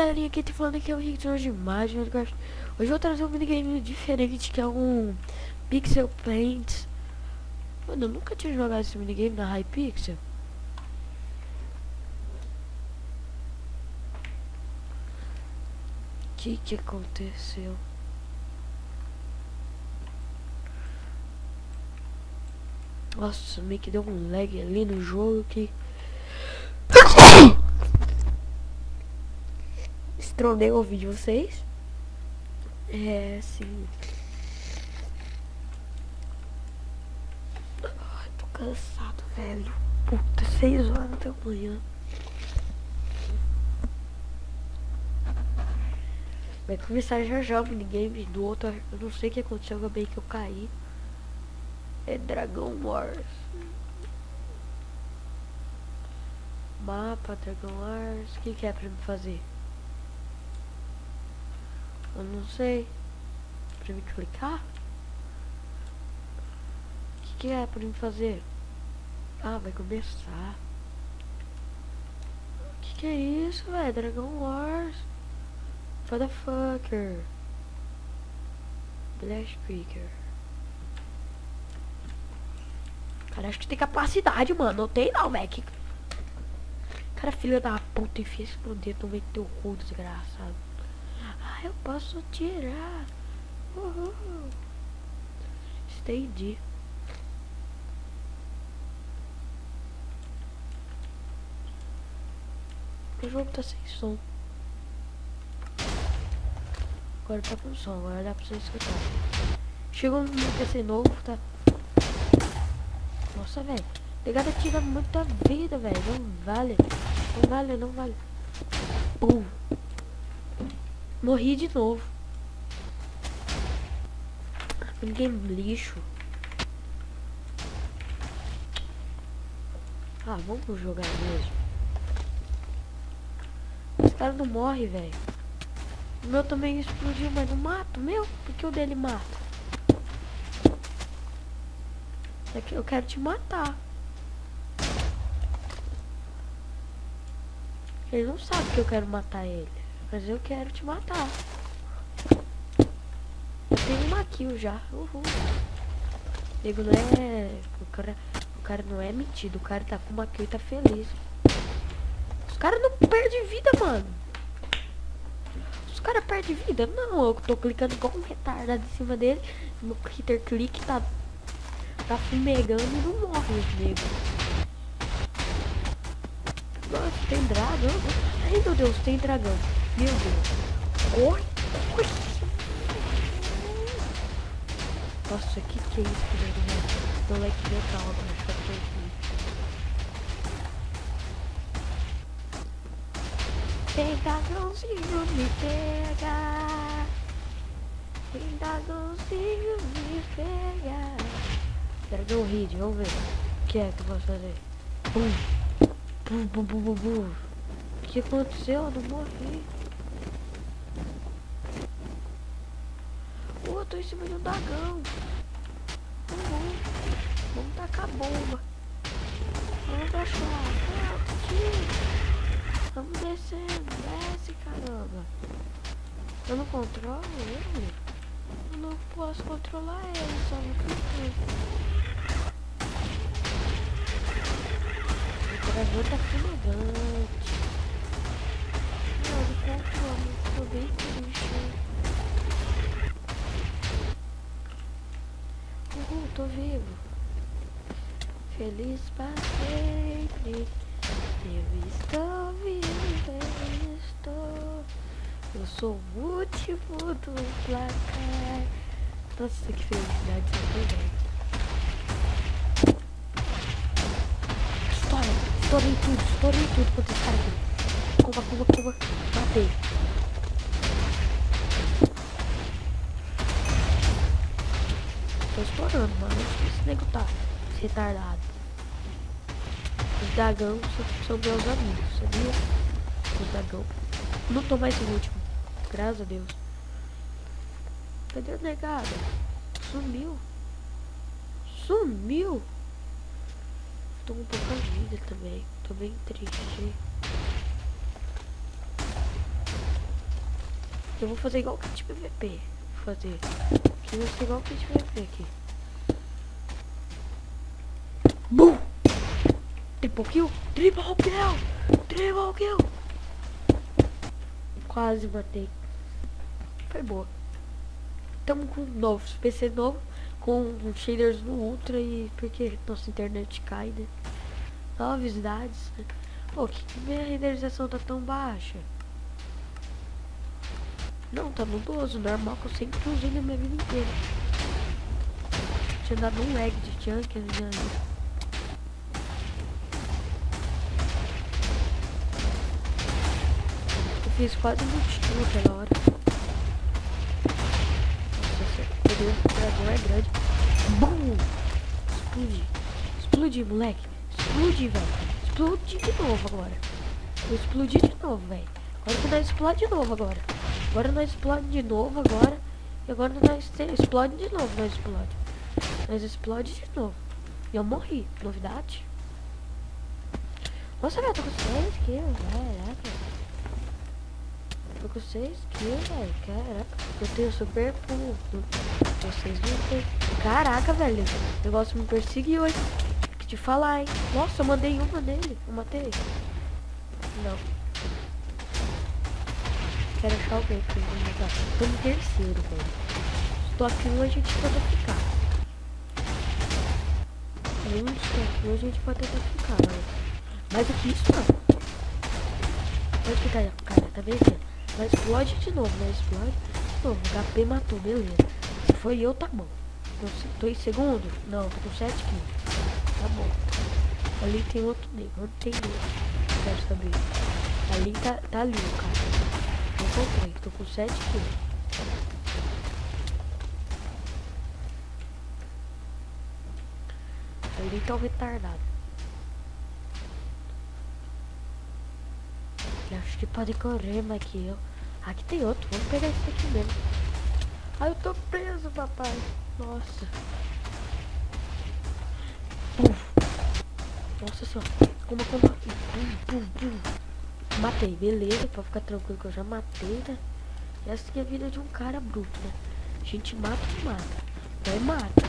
galerinha, aqui tá falando que é o Rick de imagem. Hoje eu vou trazer um minigame diferente, que é um Pixel Paint. Mano, eu nunca tinha jogado esse minigame na Hypixel. Que aconteceu? Nossa, meio que deu um lag ali no jogo que... Estronei o vídeo de vocês. É, sim. Ai, tô cansado, velho. Puta, 6 horas da manhã. Vai começar já já o minigame do outro. Eu não sei o que aconteceu, acabei que eu caí. É Dragon Wars. Mapa, Dragon Wars. O que é pra me fazer? Eu não sei. Pra me clicar? O que é pra me fazer? Ah, vai começar. Que é isso, velho? Dragon Wars. Motherfucker. Blast Breaker. Cara, acho que tem capacidade, mano. Não tem não, velho. Cara, filha da puta, enfia esse dedo no meio do teu cu, desgraçado. Ah, eu posso tirar. Uhul. Entendi. O jogo tá sem som. Agora tá com som, agora dá pra você escutar. Chegou no meu PC novo, tá? Nossa, velho. Pegada tira muita vida, velho. Não vale. Não vale, não vale. Morri de novo. Ninguém lixo. Ah, vamos jogar mesmo. Esse cara não morre, velho. O meu também explodiu, mas não mata o meu? Por que o dele mata? É que eu quero te matar. Ele não sabe que eu quero matar ele. Mas eu quero te matar. Eu tenho uma kill já. Uhul. Nego não é... O cara não é metido. O cara tá com uma kill e tá feliz. Os caras não perdem vida, mano. Os caras perdem vida? Não, eu tô clicando igual um retardado em cima dele. Meu hitter click tá fumegando e não morre os negros. Nossa, tem dragão. Ai, meu Deus, tem dragão. Meu Deus. Corre, corre. Nossa, que é isso, velho? Não é que metal, mas tá aqui. Tem dragãozinho, me pega. Tem dragãozinho, me pega. Dragão Reed, vamos ver. O que é que eu posso fazer? O que aconteceu? Eu não morri. Eu tô em cima de um dragão. Vamos tacar bomba. Vamos baixar. Vamos descendo. Desce, caramba. Eu não controlo ele? Eu não posso controlar ele, só no controle. O dragão tá fumegante. Não, eu controlo. Tô bem triste. Uhul, tô vivo. Feliz pra sempre. Eu estou vivo, eu estou. Eu sou o último do placar. Nossa, que felicidade essa velho. Estourei tudo contra esse cara aqui. Cuba. Matei. Tô estourando, mano. Esse nego tá retardado. Os dragão são meus amigos, sabia? Os dragão. Não tô mais o último. Graças a Deus. Cadê a negada? Sumiu. Tô com pouca vida também. Tô bem triste. Eu vou fazer igual o kit PVP. Vou fazer. Aqui vai ser igual o kit PVP aqui. Bum! Triple kill! Triple kill! Triple kill! Quase matei. Foi boa. Tamo com novos PC novo. Com shaders no Ultra e porque nossa internet cai, né? Novidades, né? Pô, que minha renderização tá tão baixa? Não, tá no 12, normal que eu sempre usei na minha vida inteira. Tinha dado um lag de junk, né? Eu fiz quase um multikill aquela hora. O dragão é grande. Bum! Explode. Explode, moleque. Explode, velho. Explode de novo agora. Vou explodir de novo, velho. Agora que nós explode de novo agora. Agora nós explode de novo agora. E agora nós explode de novo. Nós explode. Nós explode de novo. E eu morri. Novidade. Nossa, velho, tô com 6 kills. Caraca. Tô com 6 kills, velho. Caraca. Eu tenho super pulo. Vocês não tem. Caraca, velho. O negócio me perseguiu, hein. Que te falar, hein. Nossa, eu mandei uma nele. Eu matei. Não. Quero achar alguém pra eu matar. Tô no terceiro, velho. Estou aqui a gente pode ficar. Aqui a gente pode até ficar, mas... Mais do que isso, não. Pode ficar, cara. Tá vendo? Mas explode de novo, mas explode de novo. O HP matou, beleza. Se foi eu, tá bom. Tô em segundo? Não, tô com 7 kills. Tá bom. Ali tem outro nego. Onde tem nego? Quero saber. Ali tá ali o cara. Eu comprei, tô com 7 kills. Ali tá o retardado. Eu acho que pode correr mais que eu. Aqui tem outro, vamos pegar esse aqui mesmo. Ai, eu tô preso, papai. Nossa. Nossa senhora. Matei, beleza, pra ficar tranquilo que eu já matei, né? Essa aqui é a vida de um cara bruto, né? A gente mata e mata. Não mata.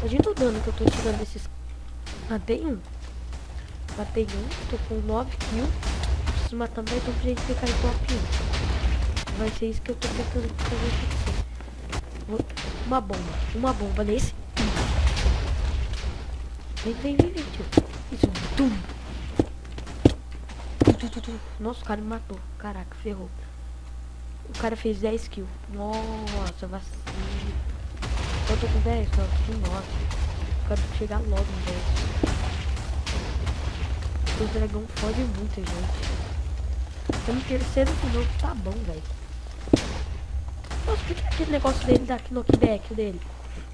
Imagina o dano que eu tô tirando desses. Matei um, tô com 9 kills. Preciso matar mais um pra gente ficar em top 1. Vai ser isso que eu tô tentando fazer. Uma bomba nesse. Vem, tio. Isso, tum. Nossa, o cara me matou. Caraca, ferrou. O cara fez 10 kills. Nossa, vacilo. Eu tô com 10, não, tô com 9. Quero chegar logo no 10. O dragão fode muita gente. Tô no terceiro de novo, tá bom, velho. Nossa, por que aquele negócio dele dá knockback dele?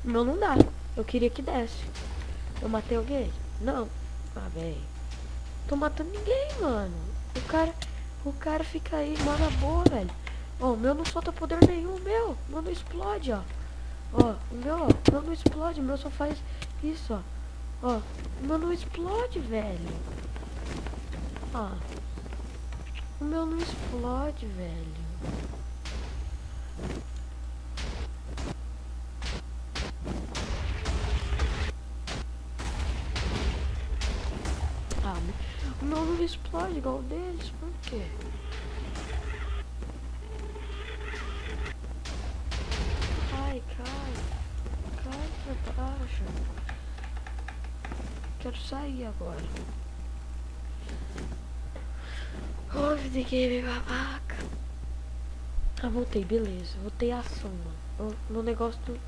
O meu não dá. Eu queria que desse. Eu matei alguém? Não. Ah, velho. Tô matando ninguém, mano. O cara fica aí, mano, boa, velho. Ó, o meu não solta poder nenhum, meu não explode, ó. Ó, o meu não explode, o meu só faz isso, ó. Ó, o meu não explode, velho. Ó. O meu não explode, velho. Ah, o meu não explode igual o deles, por quê? Cai pra baixo. Quero sair agora. Off the game, babaca. Ah, voltei, beleza. Voltei a ação, mano. No negócio do...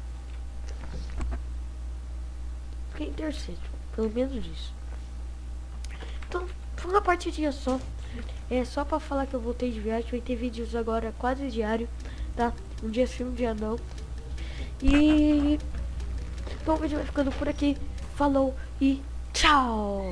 Fiquei em terceiro. Pelo menos isso. Então, foi uma partidinha só. É só pra falar que eu voltei de viagem. Vai ter vídeos agora quase diário, tá? Um dia sim, um dia não. E... Então o vídeo vai ficando por aqui. Falou e tchau!